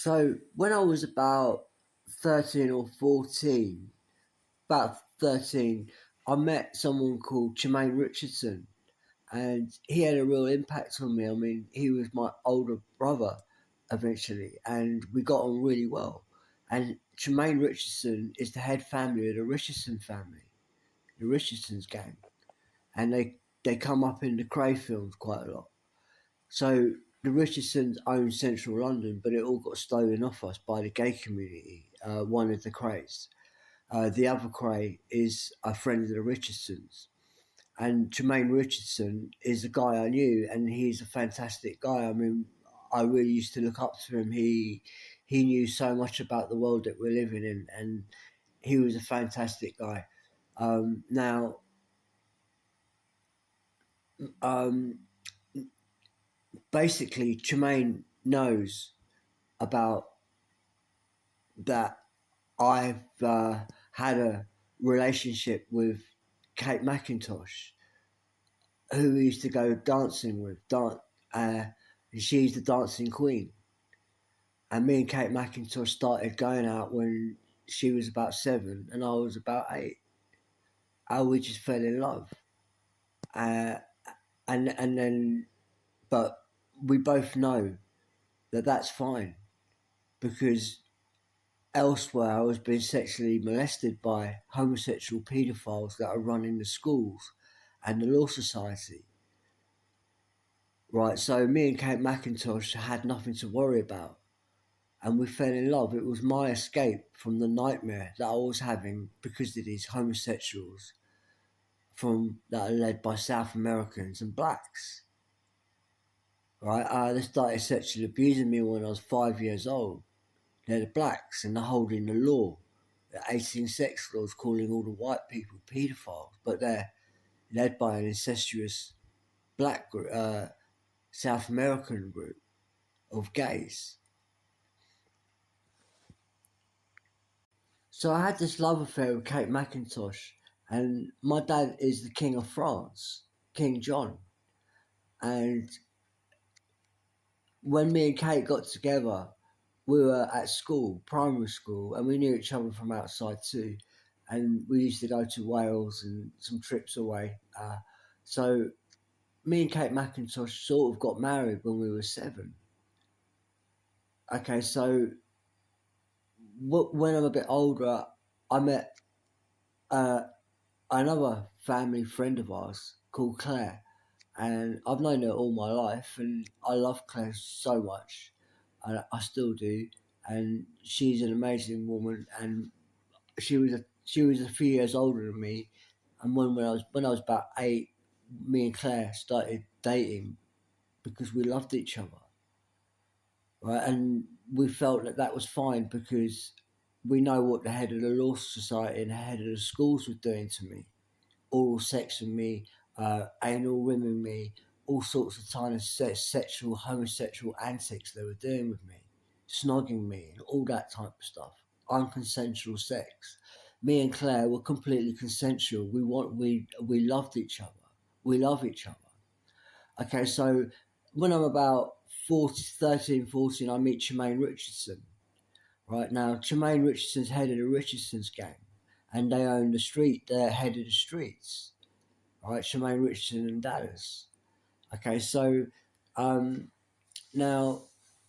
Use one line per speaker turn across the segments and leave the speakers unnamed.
So when I was about 13 or 14, about 13, I met someone called Jermaine Richardson, and he had a real impact on me. I mean, he was my older brother eventually, and we got on really well. And Jermaine Richardson is the head family of the Richardson family, the Richardson's gang, and they come up in the Cray films quite a lot. So the Richardsons own central London, but it all got stolen off us by the gay community. One of the Crays. The other Cray is a friend of the Richardsons. And Jermaine Richardson is a guy I knew, and he's a fantastic guy. I mean, I really used to look up to him. He knew so much about the world that we're living in, and he was a fantastic guy. Now, um, basically, Jermaine knows about that I've had a relationship with Kate McIntosh, who we used to go dancing with. She's the dancing queen. And me and Kate McIntosh started going out when she was about 7 and I was about 8. And we just fell in love. Uh, and then, but we both know that that's fine because elsewhere I was being sexually molested by homosexual paedophiles that are running the schools and the law society. Right, so me and Kate McIntosh had nothing to worry about, and we fell in love. It was my escape from the nightmare that I was having because of these homosexuals that are led by South Americans and blacks. Right, they started sexually abusing me when I was 5 years old. They're the blacks and they're holding the law, the 18 sex laws, calling all the white people paedophiles, but they're led by an incestuous black group, South American group of gays. So I had this love affair with Kate McIntosh, and my dad is the King of France, King John. And when me and Kate got together, we were at school, primary school, and we knew each other from outside too. And we used to go to Wales and some trips away. So me and Kate McIntosh sort of got married when we were 7. Okay, so when I'm a bit older, I met uh, another family friend of ours called Claire, and I've known her all my life, and I love Claire so much, and I still do. And she's an amazing woman, and she was a few years older than me, and when I was about 8, me and Claire started dating because we loved each other, right? And we felt that that was fine because we know what the head of the law society and the head of the schools were doing to me, oral sex with me, anal rimming me, all sorts of tiny sexual, homosexual antics they were doing with me, snogging me, and all that type of stuff. Unconsensual sex. Me and Claire were completely consensual. We loved each other. We love each other. Okay, so when I'm about 40, 13, 14, I meet Jermaine Richardson. Right now, Jermaine Richardson's head of the Richardson's gang, and they own the street. They're head of the streets. Right, Jermaine Richardson and Dallas. Okay, so now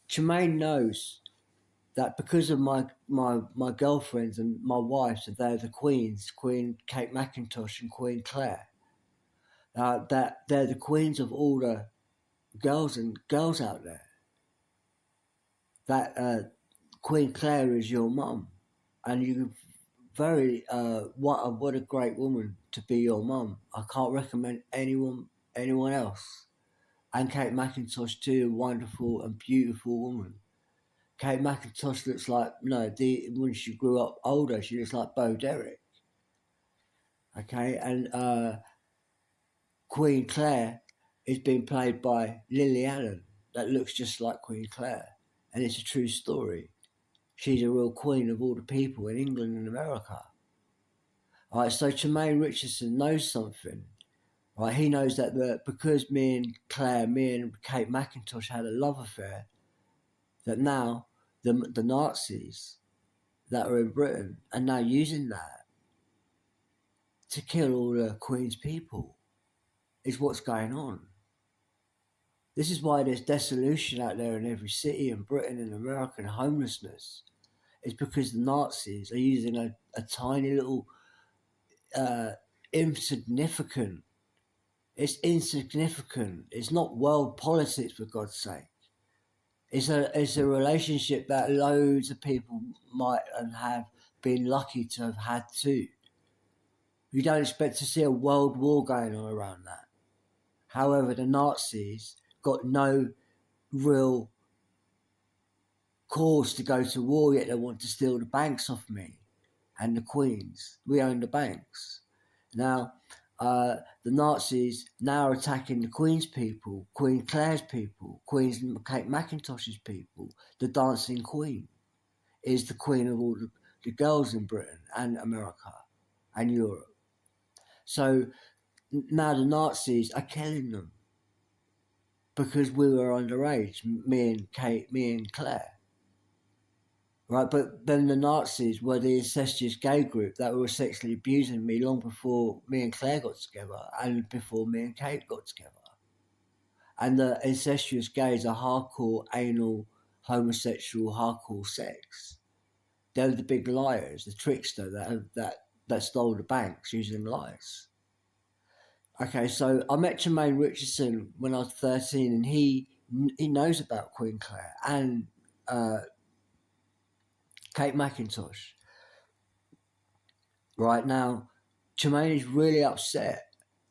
Jermaine knows that because of my girlfriends and my wives, that they're the queens, Queen Kate McIntosh and Queen Claire. That they're the queens of all the girls out there. That Queen Claire is your mum, and you what a great woman to be your mum. I can't recommend anyone else. And Kate McIntosh too, a wonderful and beautiful woman. Kate McIntosh looks like when she grew up older, she looks like Bo Derek. Okay, and Queen Claire is being played by Lily Allen, that looks just like Queen Claire, and it's a true story. She's a real queen of all the people in England and America. All right, so Jermaine Richardson knows something. Right, he knows that because me and Kate McIntosh had a love affair, that now the Nazis that are in Britain are now using that to kill all the Queen's people, is what's going on. This is why there's dissolution out there in every city in Britain and America, and homelessness. It's because the Nazis are using a tiny little insignificant. It's insignificant. It's not world politics, for God's sake. It's a relationship that loads of people might and have been lucky to have had too. You don't expect to see a world war going on around that. However, the Nazis got no real cause to go to war, yet they want to steal the banks off me and the Queen's. We own the banks. Now, the Nazis now are attacking the Queen's people, Queen Claire's people, Queen Kate Mackintosh's people. The Dancing Queen is the queen of all the girls in Britain and America and Europe. So now the Nazis are killing them because we were underage, me and Kate, me and Claire. Right, but then the Nazis were the incestuous gay group that were sexually abusing me long before me and Claire got together and before me and Kate got together. And the incestuous gays are hardcore, anal, homosexual, hardcore sex. They're the big liars, the trickster that stole the banks using lies. Okay, so I met Jermaine Richardson when I was 13, and he knows about Queen Claire and Kate Mackintosh. Right now, Jermaine is really upset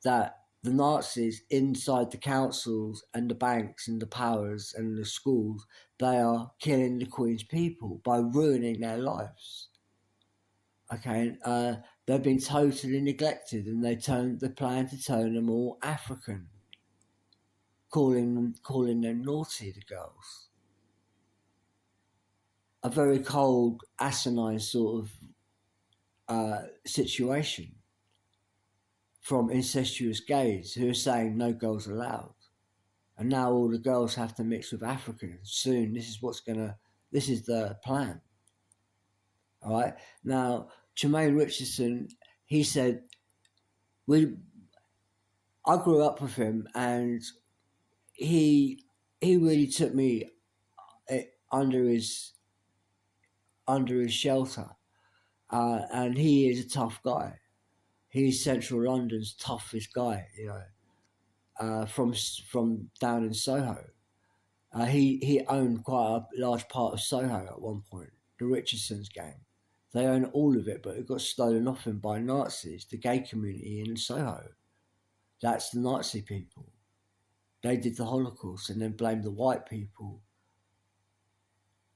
that the Nazis inside the councils and the banks and the powers and the schools, they are killing the Queen's people by ruining their lives. Okay, they've been totally neglected, and they plan to turn them all African, calling them naughty, the girls. A very cold, asinine sort of situation from incestuous gays who are saying no girls allowed, and now all the girls have to mix with Africans soon. This is the plan. All right, now Jermaine Richardson, he said, I grew up with him, and he really took me under his shelter, and he is a tough guy. He's Central London's toughest guy, from down in Soho. He owned quite a large part of Soho at one point, the Richardson's gang. They own all of it, but it got stolen off him by Nazis, the gay community in Soho. That's the Nazi people. They did the Holocaust and then blamed the white people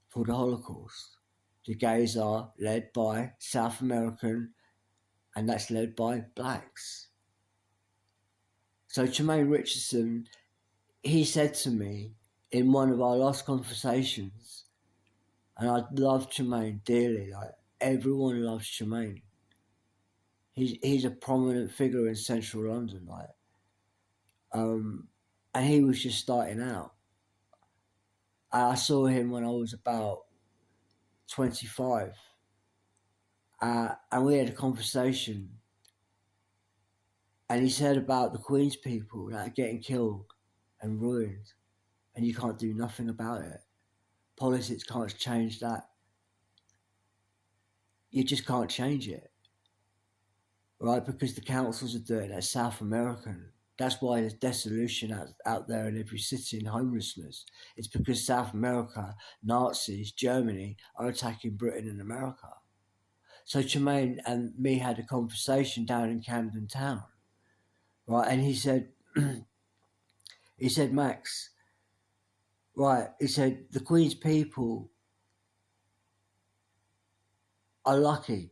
for the Holocaust. The gays are led by South American, and that's led by blacks. So Jermaine Richardson, he said to me in one of our last conversations, and I love Jermaine dearly, like everyone loves Jermaine. He's a prominent figure in Central London, like, and he was just starting out. I saw him when I was about 25, and we had a conversation, and he said about the Queen's people that are getting killed and ruined, and you can't do nothing about it. Politics can't change that. You just can't change it, right? Because the councils are doing it. South American. That's why there's dissolution out there in every city and homelessness. It's because South America, Nazis, Germany are attacking Britain and America. So Jermaine and me had a conversation down in Camden Town, right? And he said, Max, right? He said, the Queen's people are lucky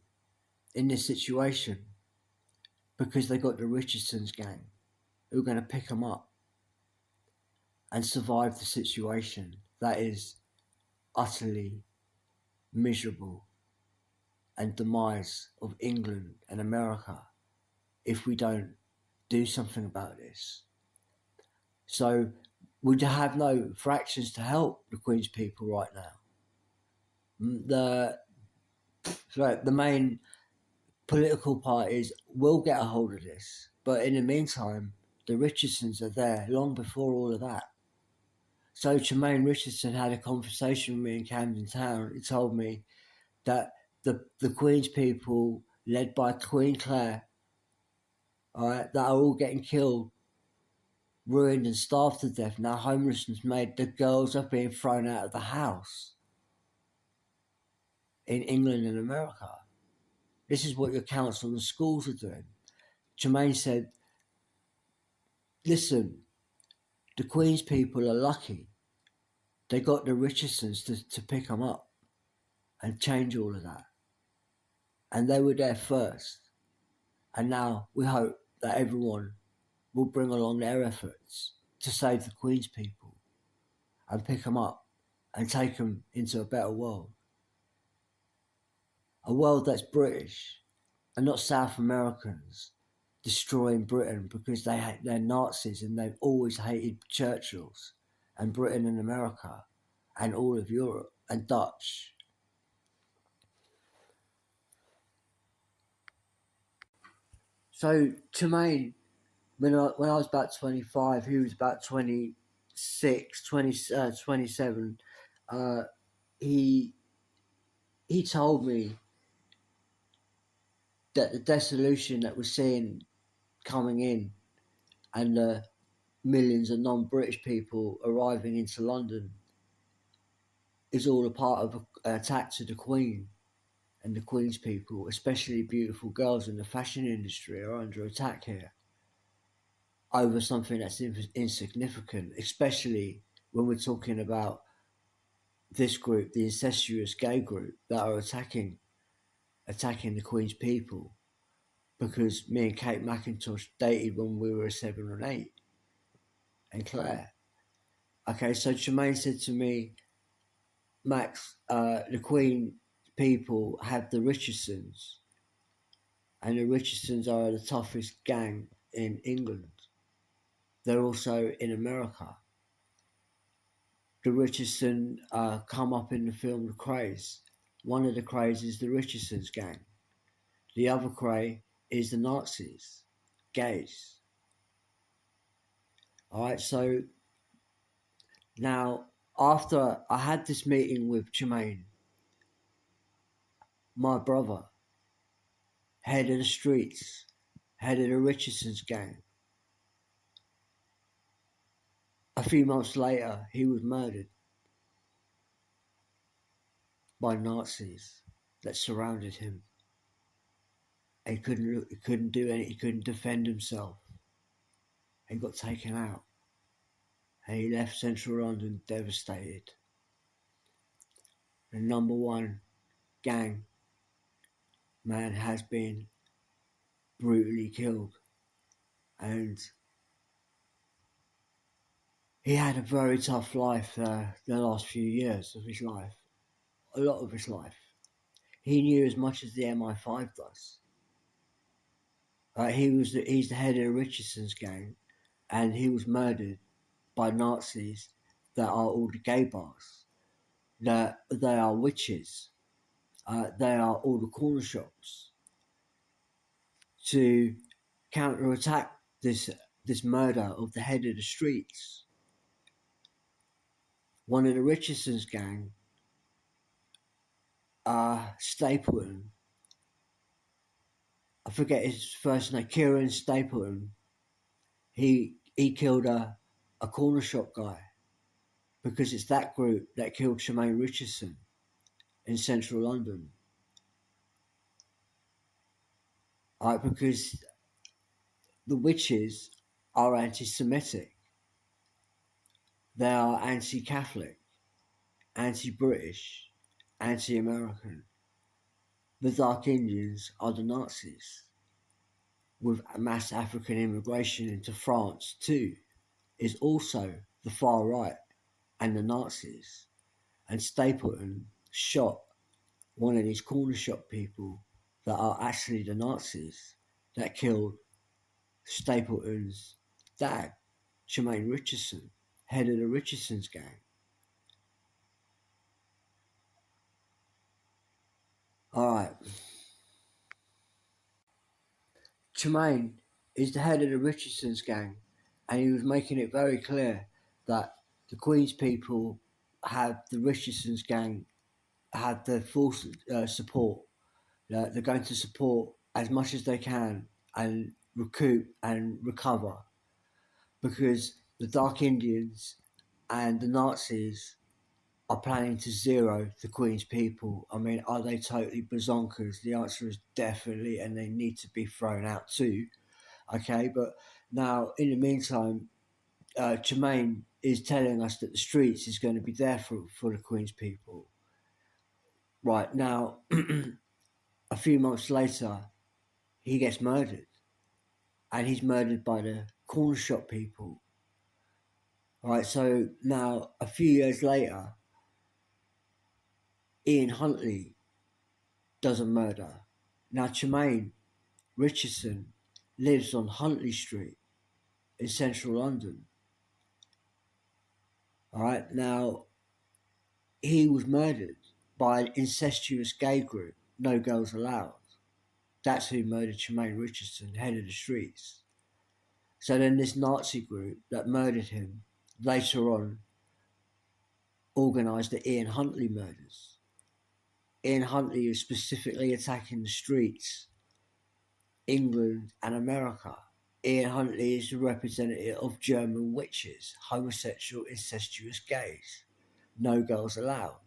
in this situation because they got the Richardson's gang who are going to pick them up and survive the situation that is utterly miserable and demise of England and America if we don't do something about this. So we have no fractions to help the Queen's people right now. the the main political parties will get a hold of this, but in the meantime, the Richardsons are there long before all of that. So Tremaine Richardson had a conversation with me in Camden Town. He told me that the Queen's people, led by Queen Claire, all right, that are all getting killed, ruined and starved to death. Now homelessness made the girls are being thrown out of the house in England and America. This is what your council and schools are doing. Tremaine said, listen, the Queen's people are lucky. They got the Richardsons to pick them up and change all of that. And they were there first. And now we hope that everyone will bring along their efforts to save the Queen's people and pick them up and take them into a better world. A world that's British and not South Americans destroying Britain because they're Nazis and they've always hated Churchills and Britain and America and all of Europe and Dutch. So Tremaine, when I was about 25, he was about 26, 27. Uh, he he told me that the dissolution that we're seeing coming in and the millions of non-British people arriving into London is all a part of an attack to the Queen and the Queen's people, especially beautiful girls in the fashion industry, are under attack here over something that's insignificant, especially when we're talking about this group, the incestuous gay group that are attacking the Queen's people. Because me and Kate McIntosh dated when we were 7 and 8, and Claire. Okay, so Tremaine said to me, Max, the Queen people have the Richardsons, and the Richardsons are the toughest gang in England. They're also in America. The Richardson come up in the film The Krays. One of the Krays is the Richardsons gang. The other Kray is the Nazis, gays. All right, so now after I had this meeting with Tremaine, my brother, head of the streets, head of the Richardson's gang, a few months later, he was murdered by Nazis that surrounded him. He couldn't do anything. He couldn't defend himself. He got taken out, and he left central London devastated. The number one gang man has been brutally killed, and he had a very tough life the last few years of his life, a lot of his life. He knew as much as the MI5 does. He's the head of the Richardson's gang, and he was murdered by Nazis that are all the gay bars. That they are witches. They are all the corner shops. To counterattack this murder of the head of the streets, one of the Richardson's gang, Stapleton, I forget his first name, Kieran Stapleton, he killed a corner shop guy, because it's that group that killed Tremaine Richardson in central London. Because the witches are anti-Semitic. They are anti-Catholic, anti-British, anti-American. The Dark Indians are the Nazis. With mass African immigration into France too, is also the far right and the Nazis. And Stapleton shot one of these corner shop people that are actually the Nazis that killed Stapleton's dad, Tremaine Richardson, head of the Richardson's gang. All right. Tremaine is the head of the Richardson's gang, and he was making it very clear that the Queen's people have the Richardson's gang have the full support. They're going to support as much as they can and recoup and recover because the Dark Indians and the Nazis are planning to zero the Queen's people. I mean, are they totally bazonkers? The answer is definitely, and they need to be thrown out too. Okay, but now in the meantime, Tremaine is telling us that the streets is going to be there for the Queen's people. Right now, a few months later, he gets murdered, and he's murdered by the corner shop people. Right, so now a few years later, Ian Huntley does a murder. Now Tremaine Richardson lives on Huntley Street in central London. All right, now he was murdered by an incestuous gay group, No Girls Allowed. That's who murdered Tremaine Richardson, head of the streets. So then this Nazi group that murdered him later on organised the Ian Huntley murders. Ian Huntley is specifically attacking the streets, England and America. Ian Huntley is the representative of German witches, homosexual, incestuous gays. No girls allowed.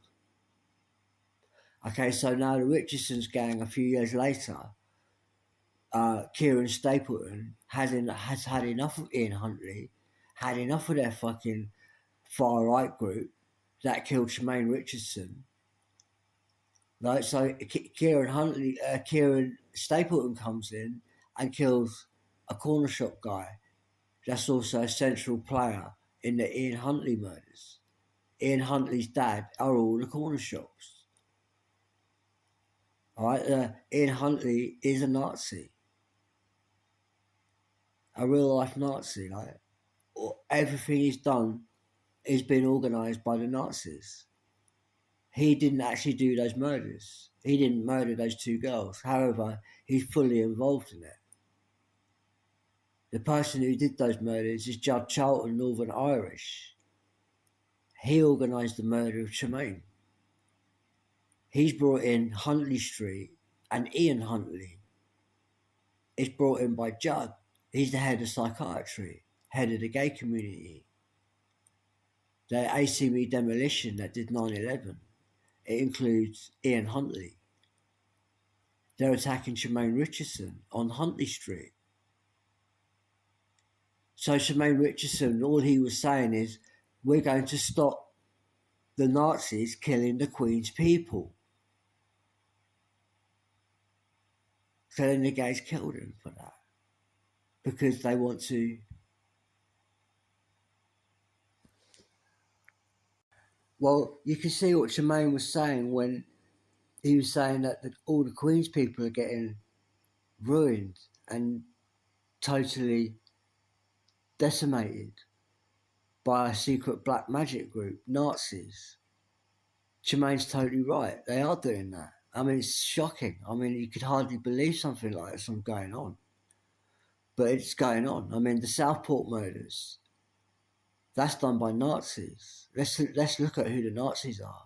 Okay, so now the Richardson's gang, a few years later, Kieran Stapleton has had enough of Ian Huntley, had enough of their fucking far right group that killed Tremaine Richardson. Right, so Kieran Stapleton comes in and kills a corner shop guy. That's also a central player in the Ian Huntley murders. Ian Huntley's dad are all the corner shops. All right, Ian Huntley is a Nazi, a real life Nazi. Like everything he's done has been organised by the Nazis. He didn't actually do those murders. He didn't murder those two girls. However, he's fully involved in it. The person who did those murders is Judd Charlton, Northern Irish. He organised the murder of Tremaine. He's brought in Huntley Street, and Ian Huntley is brought in by Judd. He's the head of psychiatry, head of the gay community. The ACME demolition that did 9/11, it includes Ian Huntley. They're attacking Tremaine Richardson on Huntley Street. So Tremaine Richardson, all he was saying is, we're going to stop the Nazis killing the Queen's people. So then the gays killed him for that. Because they want to. Well, you can see what Tremaine was saying when he was saying that all the Queen's people are getting ruined and totally decimated by a secret black magic group, Nazis. Tremaine's totally right. They are doing that. I mean, it's shocking. I mean, you could hardly believe something like this was going on. But it's going on. I mean, the Southport murders, that's done by Nazis. Let's look at who the Nazis are.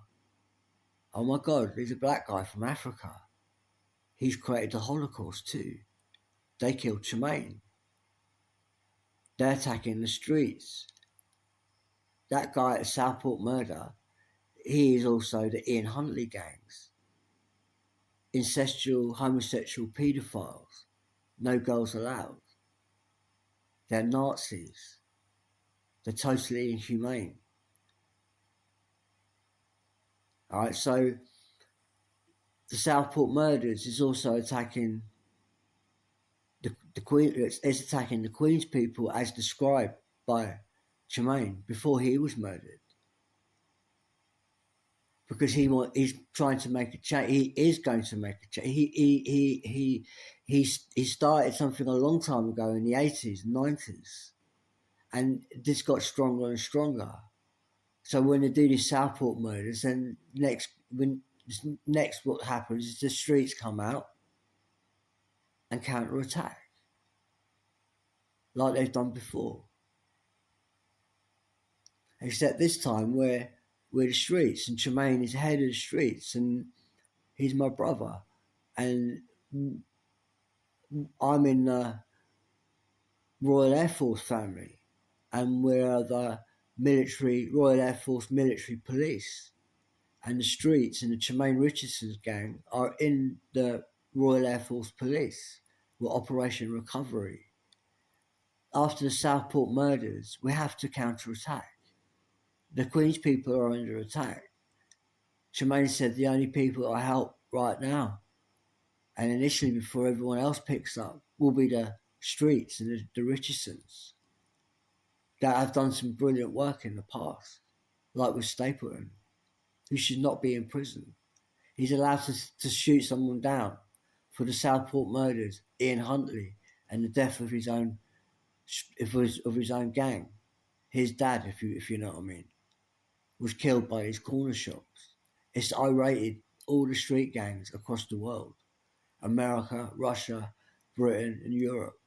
Oh my God, there's a black guy from Africa. He's created the Holocaust too. They killed Tremaine. They're attacking the streets. That guy at Southport murder, he is also the Ian Huntley gangs. Incestual, homosexual paedophiles. No girls allowed. They're Nazis. They're totally inhumane. All right, so the Southport murders is also attacking the Queen. It's attacking the Queen's people as described by Tremaine before he was murdered, because he's trying to make a change. He is going to make a change. He started something a long time ago in the 80s, 90s, and this got stronger and stronger. So when they do these Southport murders, then next what happens is the streets come out and counter-attack like they've done before. Except this time we're the streets, and Tremaine is head of the streets, and he's my brother, and I'm in the Royal Air Force family, and we're the Royal Air Force military police, and the streets and the Tremaine Richardson's gang are in the Royal Air Force police with Operation Recovery. After the Southport murders, we have to counter-attack. The Queen's people are under attack. Tremaine said the only people I help right now, and initially before everyone else picks up, will be the streets and the Richardsons that have done some brilliant work in the past, like with Stapleton, who should not be in prison. He's allowed to shoot someone down for the Southport murders, Ian Huntley, and the death of his own gang. His dad, if you know what I mean, was killed by his corner shops. It's I-rated all the street gangs across the world: America, Russia, Britain, and Europe.